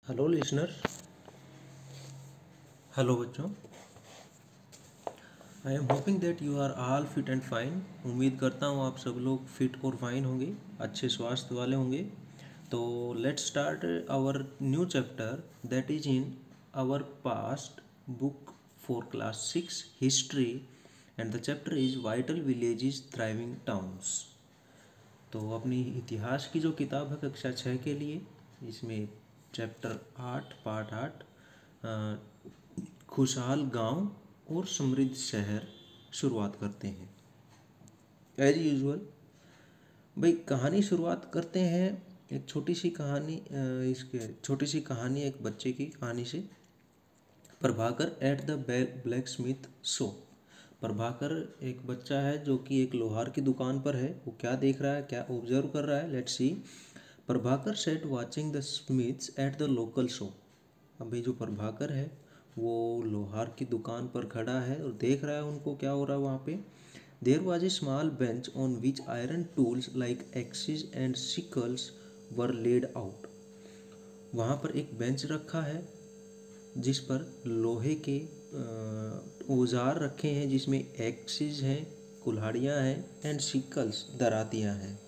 Hello listener. Hello बच्चों। I am hoping that you are all fit and fine. उम्मीद करता हूँ आप सब लोग फिट और फाइन होंगे, अच्छे स्वास्थ्य वाले होंगे। तो let's start our new chapter that is in our past book for class 6 history and the chapter is vital villages thriving towns. तो अपनी इतिहास की जो किताब है कक्षा 6 के लिए, इसमें चैप्टर 8 पार्ट 8 खुशहाल गांव और समृद्ध शहर शुरुआत करते हैं। एज यूजुअल भाई कहानी शुरुआत करते हैं एक छोटी सी कहानी, इसके छोटी सी कहानी एक बच्चे की कहानी से। Prabhakar at the black Smith show. Prabhakar एक बच्चा है जो कि एक लोहार की दुकान पर है। वो क्या देख रहा है, क्या ऑब्जर्व कर रहा है, let's see. Prabhakar set watching the Smiths at the local show. अभी जो प्रभाकर है वो लोहार की दुकान पर खड़ा है और देख रहा है उनको क्या हो रहा है वहाँ पे। There was a small bench on which iron tools like axes and sickles were laid out. वहाँ पर एक बेंच रखा है जिस पर लोहे के औजार रखे हैं, जिसमें एक्सिस हैं, कुल्हाड़ियाँ हैं, एंड सिकल्स दरातियाँ हैं,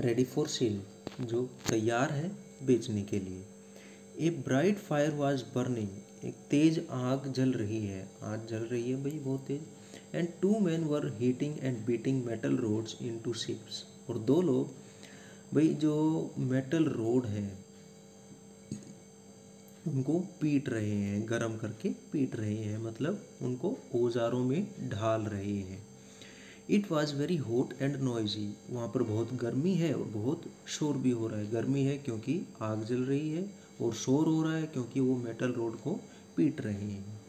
रेडी फॉर सेल, जो तैयार है बेचने के लिए। A bright fire was burning. एक तेज आग जल रही है, आग जल रही है भाई बहुत तेज। And two men were heating and beating metal rods into ships. और दो लोग भाई जो मेटल रोड है उनको पीट रहे हैं, गरम करके पीट रहे हैं, मतलब उनको औजारों में ढाल रहे हैं। It was very hot and noisy. वहाँ पर बहुत गर्मी है और बहुत शोर भी हो रहा है। गर्मी है क्योंकि आग जल रही है, और शोर हो रहा है क्योंकि वो मेटल रोड को पीट रहे हैं,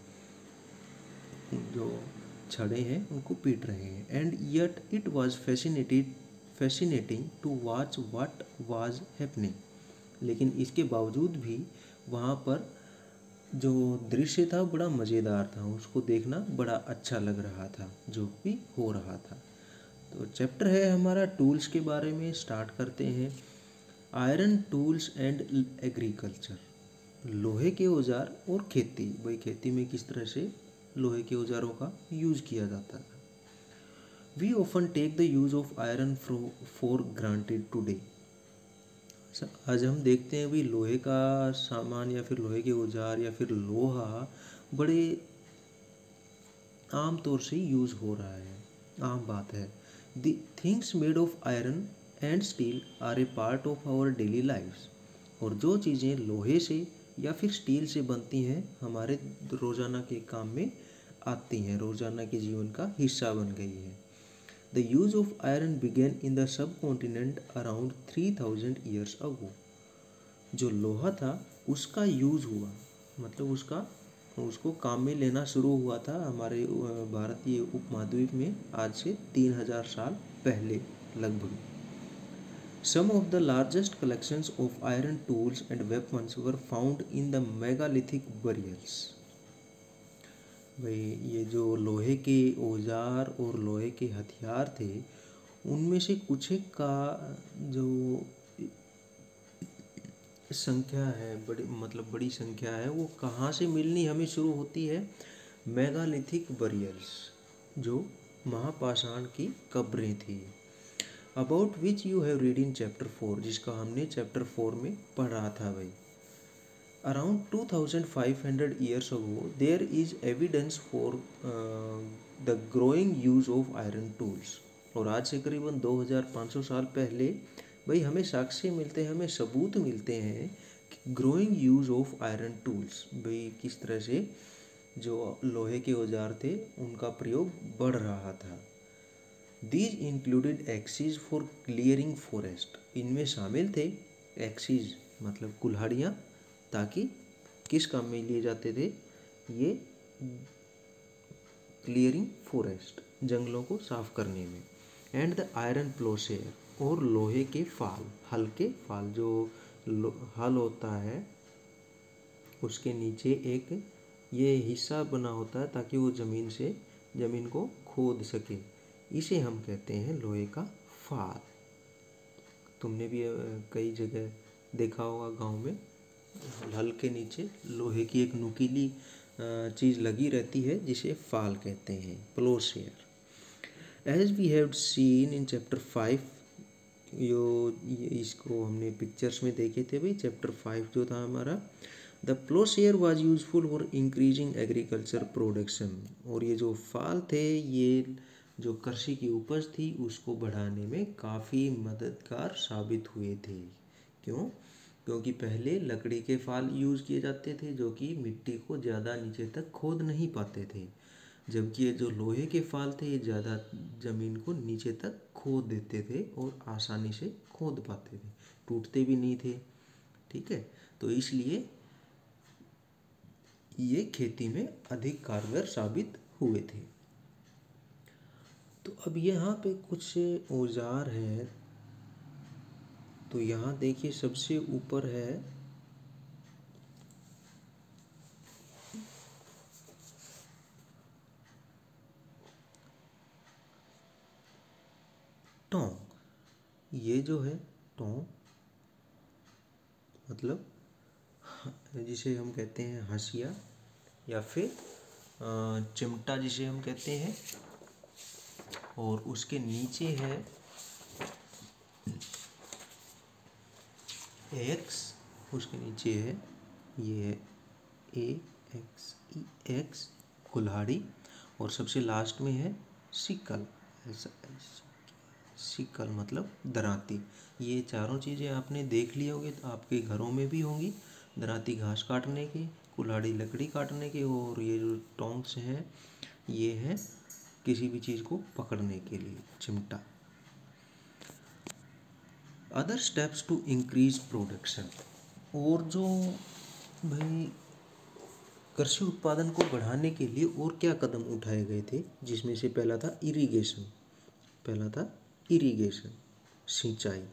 जो छड़े हैं उनको पीट रहे हैं। And yet it was fascinating to watch what was happening. लेकिन इसके बावजूद भी वहाँ पर जो दृश्य था बड़ा मज़ेदार था, उसको देखना बड़ा अच्छा लग रहा था जो भी हो रहा था। तो चैप्टर है हमारा टूल्स के बारे में। स्टार्ट करते हैं। Iron tools and agriculture. लोहे के औजार और खेती। भाई खेती में किस तरह से लोहे के औजारों का यूज किया जाता था। We often take the use of iron for granted today. आज हम देखते हैं भी लोहे का सामान या फिर लोहे के औजार या फिर लोहा बड़े आम तौर से यूज़ हो रहा है, आम बात है। The things made of iron and steel are a part of our daily lifes. और जो चीज़ें लोहे से या फिर स्टील से बनती हैं हमारे रोज़ाना के काम में आती हैं, रोज़ाना के जीवन का हिस्सा बन गई है। The use of iron began in the subcontinent around 3000 years ago. जो लोहा था उसका यूज़ हुआ, मतलब उसको काम में लेना शुरू हुआ था हमारे भारतीय उपमहाद्वीप में आज से 3000 साल पहले लगभग। Some of the largest collections of iron tools and weapons were found in the megalithic burials. भाई ये जो लोहे के औजार और लोहे के हथियार थे उनमें से कुछ एक का जो संख्या है, बड़ी संख्या है, वो कहाँ से मिलनी हमें शुरू होती है। मेगालिथिक बरियर्स, जो महापाषाण की कब्रें थी। About which you have read in chapter 4, जिसका हमने चैप्टर 4 में पढ़ा था भाई। Around 2500 years ago there is evidence for the growing use of iron tools. और आज से करीबन 2500 साल पहले भाई हमें साक्ष्य मिलते हैं, हमें सबूत मिलते हैं कि growing use of iron tools, भाई किस तरह से जो लोहे के औजार थे उनका प्रयोग बढ़ रहा था। These included axes for clearing forest. इनमें शामिल थे एक्सीज मतलब कुल्हाड़ियाँ, ताकि किस काम में लिए जाते थे ये, क्लियरिंग फॉरेस्ट, जंगलों को साफ करने में। एंड द आयरन प्लोसेयर, और लोहे के फाल, हल के फाल, जो हल होता है उसके नीचे एक ये हिस्सा बना होता है ताकि वो ज़मीन को खोद सके, इसे हम कहते हैं लोहे का फाल। तुमने भी कई जगह देखा होगा गांव में, हल के नीचे लोहे की एक नुकीली चीज़ लगी रहती है जिसे फाल कहते हैं, ploughshare. As we have seen in chapter 5, इसको हमने पिक्चर्स में देखे थे भाई, चैप्टर 5 जो था हमारा, the ploughshare was useful for increasing agriculture production. और ये जो फाल थे, ये जो कृषि की उपज थी उसको बढ़ाने में काफ़ी मददगार साबित हुए थे। क्यों? क्योंकि पहले लकड़ी के फाल यूज़ किए जाते थे जो कि मिट्टी को ज़्यादा नीचे तक खोद नहीं पाते थे, जबकि ये जो लोहे के फाल थे ये ज़्यादा ज़मीन को नीचे तक खोद देते थे और आसानी से खोद पाते थे, टूटते भी नहीं थे। ठीक है, तो इसलिए ये खेती में अधिक कारगर साबित हुए थे। तो अब यहाँ पे कुछ औजार हैं, तो यहाँ देखिए सबसे ऊपर है टोंक। ये जो है टोंक मतलब जिसे हम कहते हैं हंसिया, या फिर चिमटा जिसे हम कहते हैं, और उसके नीचे है एक्स, उसके नीचे है ये ए एक्स ई एक्स कुल्हाड़ी, और सबसे लास्ट में है सिकल, सिकल मतलब दराती। ये चारों चीज़ें आपने देख ली होगी, तो आपके घरों में भी होंगी। दराती घास काटने की, कुल्हाड़ी लकड़ी काटने की, और ये जो टोंक्स हैं ये है किसी भी चीज़ को पकड़ने के लिए, चिमटा। Other steps to increase production, और जो भाई कृषि उत्पादन को बढ़ाने के लिए और क्या कदम उठाए गए थे, जिसमें से पहला था इरिगेशन, सिंचाई।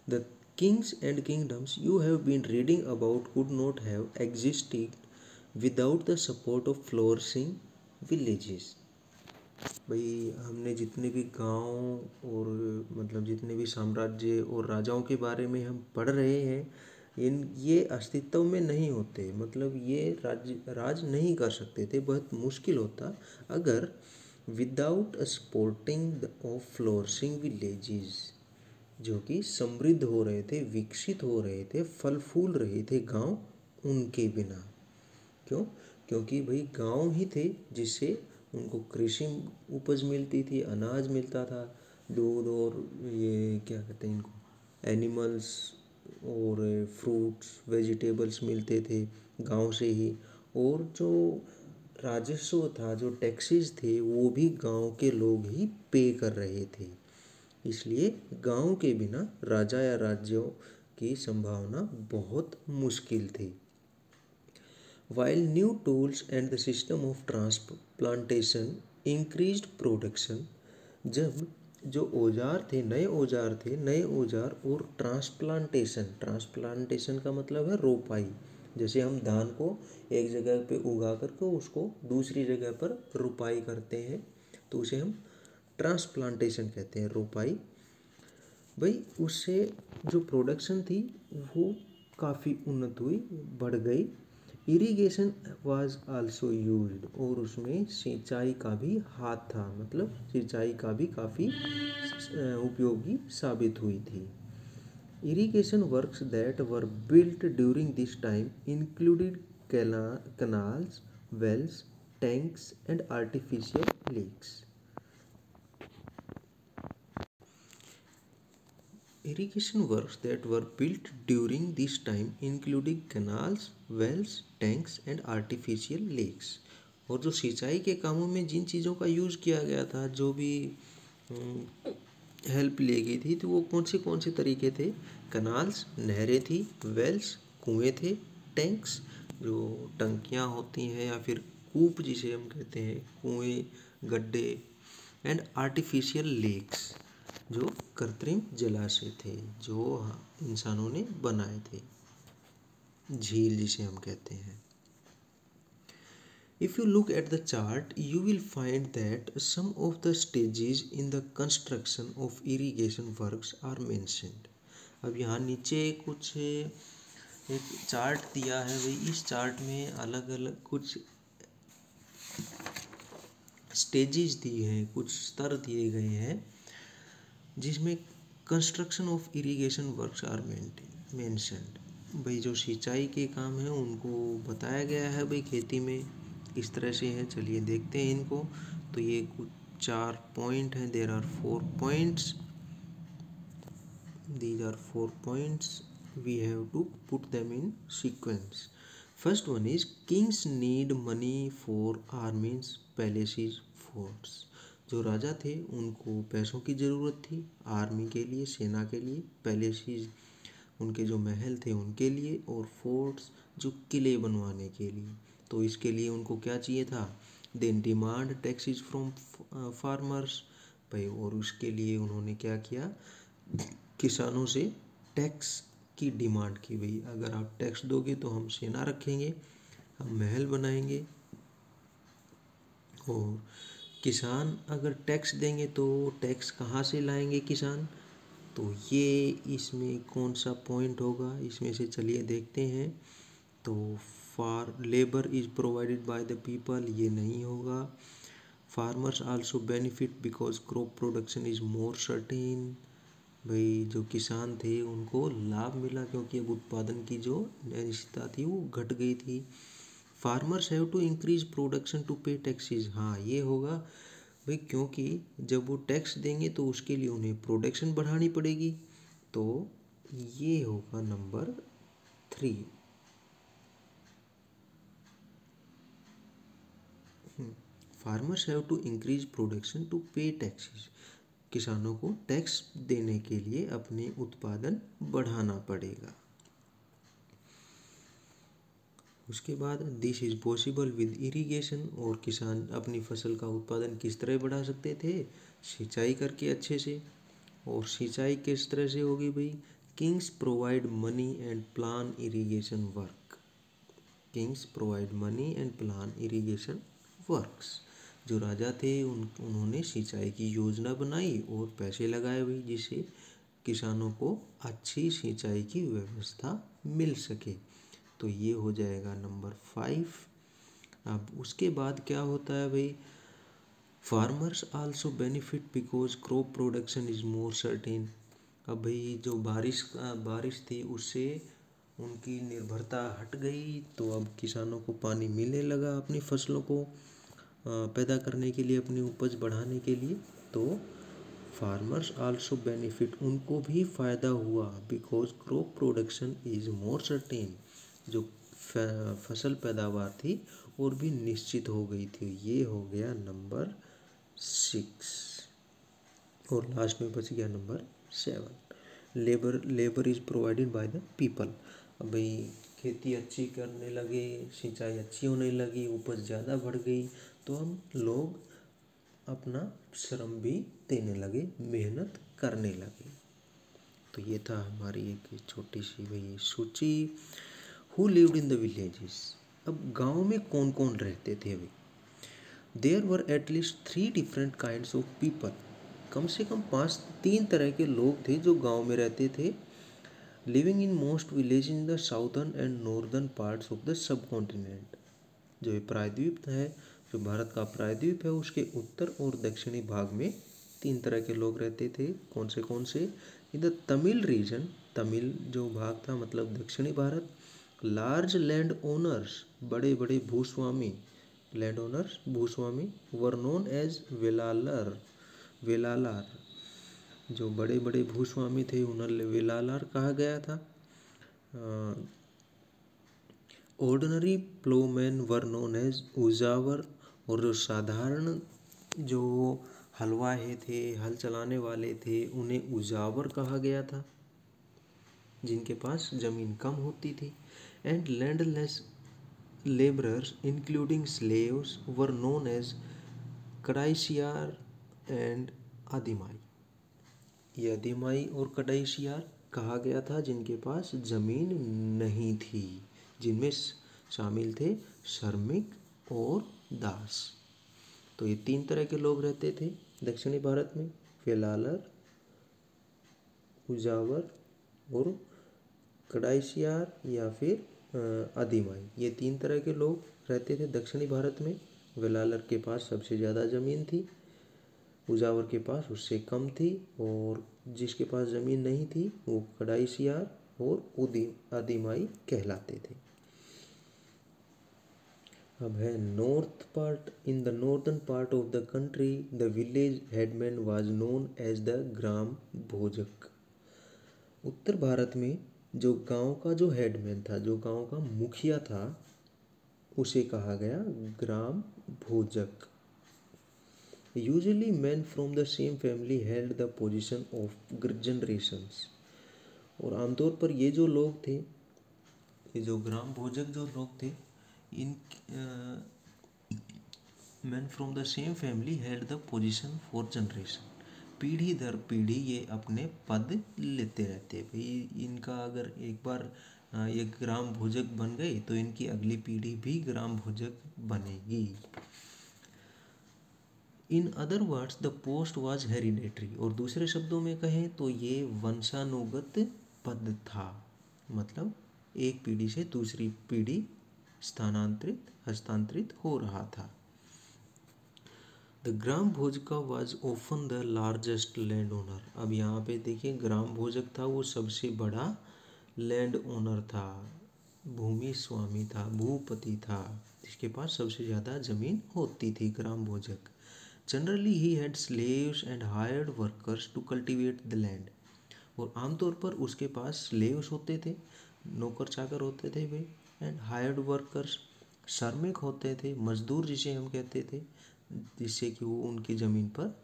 The kings and kingdoms you have been reading about could not have existed without the support of flourishing villages. भाई हमने जितने भी गांव और मतलब जितने भी साम्राज्य और राजाओं के बारे में हम पढ़ रहे हैं, ये अस्तित्व में नहीं होते, मतलब ये राज नहीं कर सकते थे, बहुत मुश्किल होता अगर without supporting of flourishing villages, जो कि समृद्ध हो रहे थे, विकसित हो रहे थे, फल फूल रहे थे गांव, उनके बिना। क्यों? क्योंकि भाई गांव ही थे जिससे उनको कृषि उपज मिलती थी, अनाज मिलता था, दूध और ये क्या कहते हैं इनको, एनिमल्स और फ्रूट्स वेजिटेबल्स मिलते थे गांव से ही। और जो राजस्व था, जो टैक्सेस थे, वो भी गांव के लोग ही पे कर रहे थे। इसलिए गांव के बिना राजा या राज्यों की संभावना बहुत मुश्किल थी। While new tools and the system of transplantation increased production, जब जो औजार थे, नए औजार और ट्रांसप्लांटेशन का मतलब है रोपाई। जैसे हम धान को एक जगह पे उगा करके उसको दूसरी जगह पर रोपाई करते हैं, तो उसे हम ट्रांसप्लांटेशन कहते हैं, रोपाई। भाई उससे जो प्रोडक्शन थी वो काफ़ी उन्नत हुई, बढ़ गई। इरिगेशन वाज आल्सो यूज्ड, और उसमें सिंचाई का भी हाथ था, मतलब सिंचाई का भी काफ़ी उपयोगी साबित हुई थी। Irrigation works that were built during this time included canals, wells, tanks and artificial lakes. Irrigation works that were built during this time including canals, wells, tanks and artificial lakes. और जो सिंचाई के कामों में जिन चीज़ों का यूज़ किया गया था, जो भी हेल्प ली गई थी, तो वो कौन से तरीके थे? कनाल्स नहरें थी, वेल्स कुएँ थे, टैंक्स जो टंकियाँ होती हैं या फिर कूप जिसे हम कहते हैं, कुएँ गड्ढे, एंड आर्टिफिशियल लेक्स जो कृत्रिम जलाशय थे जो इंसानों ने बनाए थे, झील जिसे हम कहते हैं। If you look at the chart, you will find that some of the stages in the construction of irrigation works are mentioned. अब यहाँ नीचे कुछ एक चार्ट दिया है भाई। इस चार्ट में अलग अलग कुछ स्टेजेस दिए हैं, कुछ स्तर दिए गए हैं, जिसमें construction of irrigation works are mentioned. भाई जो सिंचाई के काम है उनको बताया गया है भाई, खेती में किस तरह से है। चलिए देखते हैं इनको। तो ये कुछ 4 पॉइंट हैं। There are 4 points, these are 4 points, we have to put them in sequence. First one is kings need money for armies, palaces, forts. जो राजा थे उनको पैसों की ज़रूरत थी, आर्मी के लिए, सेना के लिए, पैलेसेस उनके जो महल थे उनके लिए, और फोर्ट्स जो किले बनवाने के लिए। तो इसके लिए उनको क्या चाहिए था? Then demand taxes from farmers भाई, और उसके लिए उन्होंने क्या किया? किसानों से टैक्स की डिमांड की। भाई अगर आप टैक्स दोगे तो हम सेना रखेंगे, हम महल बनाएंगे। और किसान अगर टैक्स देंगे तो टैक्स कहाँ से लाएंगे किसान? तो ये इसमें कौन सा पॉइंट होगा? इसमें से चलिए देखते हैं। तो for labour is provided by the people, ये नहीं होगा। Farmers also benefit because crop production is more certain. भाई जो किसान थे उनको लाभ मिला क्योंकि अब उत्पादन की जो अनिश्चितता थी वो घट गई थी। Farmers have to increase production to pay taxes, हाँ ये होगा भाई, क्योंकि जब वो टैक्स देंगे तो उसके लिए उन्हें प्रोडक्शन बढ़ानी पड़ेगी। तो ये होगा number 3। Farmers have to increase production to pay taxes, किसानों को टैक्स देने के लिए अपने उत्पादन बढ़ाना पड़ेगा। उसके बाद this is possible with irrigation, और किसान अपनी फसल का उत्पादन किस तरह बढ़ा सकते थे? सिंचाई करके अच्छे से। और सिंचाई किस तरह से होगी भाई? Kings provide money and plan irrigation work. Kings provide money and plan irrigation works. जो राजा थे उन्होंने सिंचाई की योजना बनाई और पैसे लगाए हुए, जिससे किसानों को अच्छी सिंचाई की व्यवस्था मिल सके। तो ये हो जाएगा नंबर 5। अब उसके बाद क्या होता है भाई? Farmers also benefit because crop production is more certain. अब भाई जो बारिश थी उससे उनकी निर्भरता हट गई, तो अब किसानों को पानी मिलने लगा अपनी फसलों को पैदा करने के लिए, अपनी उपज बढ़ाने के लिए। तो फार्मर्स आल्सो बेनिफिट, उनको भी फ़ायदा हुआ, because crop production is more certain. जो फसल पैदावार थी और भी निश्चित हो गई थी। ये हो गया नंबर 6। और लास्ट में बच गया number 7। Labour is provided by the people. अब भाई खेती अच्छी करने लगे, सिंचाई अच्छी होने लगी, उपज ज़्यादा बढ़ गई, तो हम लोग अपना श्रम भी देने लगे, मेहनत करने लगे। तो ये था हमारी एक छोटी सी भाई सूची। Who lived in the villages. अब गांव में कौन कौन रहते थे भाई? There were at least 3 different kinds of people. कम से कम 3 तरह के लोग थे जो गांव में रहते थे। Living in most village in the southern and northern parts of the sub continent. जो ये प्रायद्वीप है, जो भारत का प्रायद्वीप है, उसके उत्तर और दक्षिणी भाग में 3 तरह के लोग रहते थे। कौन से? In the Tamil region, Tamil जो भाग था मतलब दक्षिणी भारत। लार्ज लैंड ओनर्स, बड़े बड़े भूस्वामी, लैंड ओनर्स भूस्वामी, वर नोन एज वेलालार। जो बड़े बड़े भूस्वामी थे उन्हें वेलालार कहा गया था। Ordinary ploughman were known as Uzhavar, और जो साधारण जो हलवाहे थे, हल चलाने वाले थे, उन्हें उजावर कहा गया था, जिनके पास ज़मीन कम होती थी। And landless labourers including slaves were known as Kadaisiyar and Adimai. ये आदिमाई और कडाइशियार कहा गया था जिनके पास ज़मीन नहीं थी, जिनमें शामिल थे श्रमिक और दास। तो ये 3 तरह के लोग रहते थे दक्षिणी भारत में, वेलालर, उजावर और कड़ाइशियार या फिर आदिमाई, ये 3 तरह के लोग रहते थे दक्षिणी भारत में। वेलालर के पास सबसे ज़्यादा ज़मीन थी, उजावर के पास उससे कम थी, और जिसके पास ज़मीन नहीं थी वो कड़ाइशियार और आदिमाई कहलाते थे। अब है north part. In the northern part of the country the village headman was known as the grama bhojaka. उत्तर भारत में जो गांव का जो हेडमैन था, जो गांव का मुखिया था, उसे कहा गया ग्राम भोजक। Usually man from the same family held the position of generations. और आमतौर पर ये जो लोग थे, ये जो ग्राम भोजक जो लोग थे, in man from the same family held the position for generation. पीढ़ी दर पीढ़ी ये अपने पद लेते रहते। भाई इनका अगर एक बार ये ग्राम भोजक बन गए तो इनकी अगली पीढ़ी भी ग्राम भोजक बनेगी। In other words the post was hereditary. और दूसरे शब्दों में कहें तो ये वंशानुगत पद था, मतलब एक पीढ़ी से दूसरी पीढ़ी हस्तांतरित हो रहा था। The grama bhojaka was often the largest land owner. अब यहाँ पे देखिए, ग्राम भोजक था वो सबसे बड़ा लैंड ओनर था, भूमि स्वामी था, भूपति था, जिसके पास सबसे ज़्यादा ज़मीन होती थी, ग्राम भोजक। Generally he had slaves and hired workers to cultivate the land. और आमतौर पर उसके पास स्लेव्स होते थे, नौकर चाकर होते थे भाई, एंड हायर्ड वर्कर्स, श्रमिक होते थे, मजदूर जिसे हम कहते थे, जिससे कि वो उनकी ज़मीन पर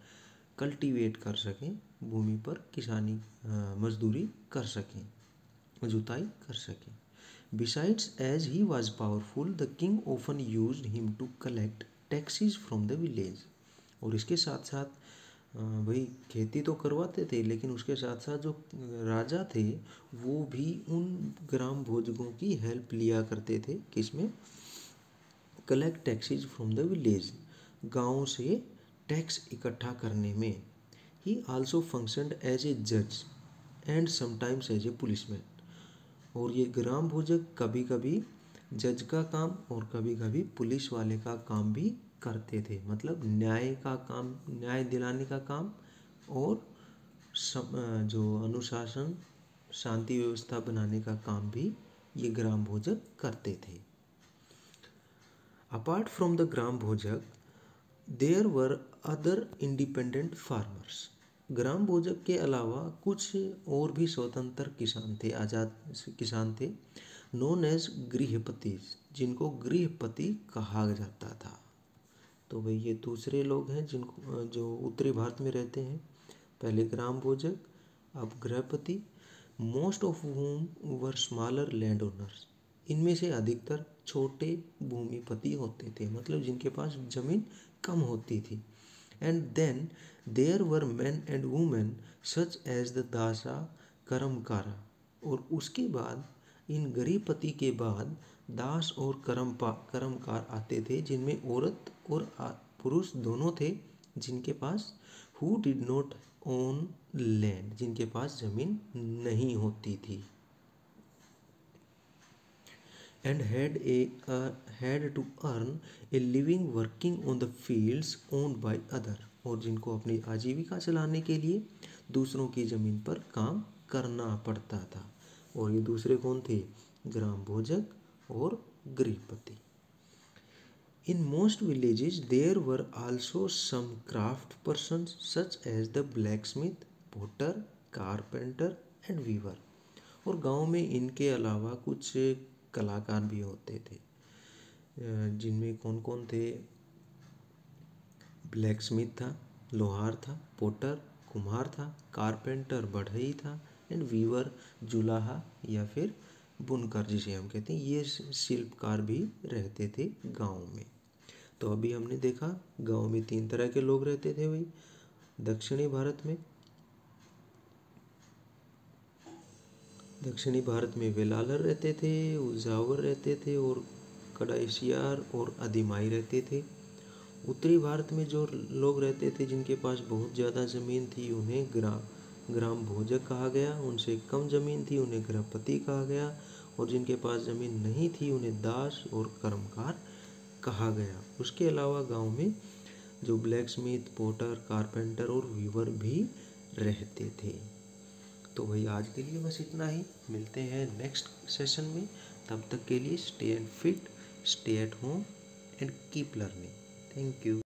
कल्टीवेट कर सकें, भूमि पर किसानी मजदूरी कर सकें, जुताई कर सकें। Besides as he was powerful the king often used him to collect taxes from the village. और इसके साथ साथ भाई खेती तो करवाते थे, लेकिन उसके साथ साथ जो राजा थे वो भी उन ग्राम भोजकों की हेल्प लिया करते थे। किसमें? Collect taxes from the village, गाँव से टैक्स इकट्ठा करने में। He also functioned as a जज and sometimes as a policeman. और ये ग्राम भोजक कभी कभी जज का काम और कभी कभी पुलिस वाले का काम भी करते थे, मतलब न्याय का काम, न्याय दिलाने का काम, और जो अनुशासन, शांति व्यवस्था बनाने का काम भी ये ग्राम भोजक करते थे। Apart from the grama bhojaka there were other independent farmers. Grama bhojaka के अलावा कुछ और भी स्वतंत्र किसान थे, आज़ाद किसान थे, नोन एज गृहपति, जिनको गृहपति कहा जाता था। तो भाई ये दूसरे लोग हैं जिनको जो उत्तरी भारत में रहते हैं। पहले ग्राम भोजक, अब grihapati. Most of whom were smaller land owners. इनमें से अधिकतर छोटे भूमिपति होते थे, मतलब जिनके पास जमीन कम होती थी। And then there were man and women such as the dasa karmakara. और उसके बाद इन गृहपति के बाद दास और कर्मकार आते थे, जिनमें औरत और पुरुष दोनों थे, जिनके पास who did not own land, जिनके पास जमीन नहीं होती थी, and had to earn a living working on the fields owned by other. और जिनको अपनी आजीविका चलाने के लिए दूसरों की ज़मीन पर काम करना पड़ता था। और ये दूसरे कौन थे? ग्राम भोजक और गृहपति। In most villages there were also some craft persons such as the blacksmith, potter, carpenter and weaver। और गांव में इनके अलावा कुछ कलाकार भी होते थे, जिनमें कौन कौन थे? ब्लैकस्मिथ था, लोहार था, पोटर कुम्हार था, कारपेंटर बढ़ई था, एंड वीवर जुलाहा या फिर बुनकर जिसे हम कहते हैं, ये शिल्पकार भी रहते थे गांव में। तो अभी हमने देखा गांव में 3 तरह के लोग रहते थे भाई। दक्षिणी भारत में वेलालर रहते थे, उजावर रहते थे, और कड़ाइशियार और आदिमाई रहते थे। उत्तरी भारत में जो लोग रहते थे जिनके पास बहुत ज़्यादा ज़मीन थी, उन्हें ग्राम भोजक कहा गया। उनसे कम जमीन थी उन्हें गृहपति कहा गया, और जिनके पास जमीन नहीं थी उन्हें दास और कर्मकार कहा गया। उसके अलावा गांव में जो ब्लैक स्मिथ, पोटर, कारपेंटर और वीवर भी रहते थे। तो भाई आज के लिए बस इतना ही, मिलते हैं नेक्स्ट सेशन में। तब तक के लिए stay and fit, stay at home and keep learning. Thank you.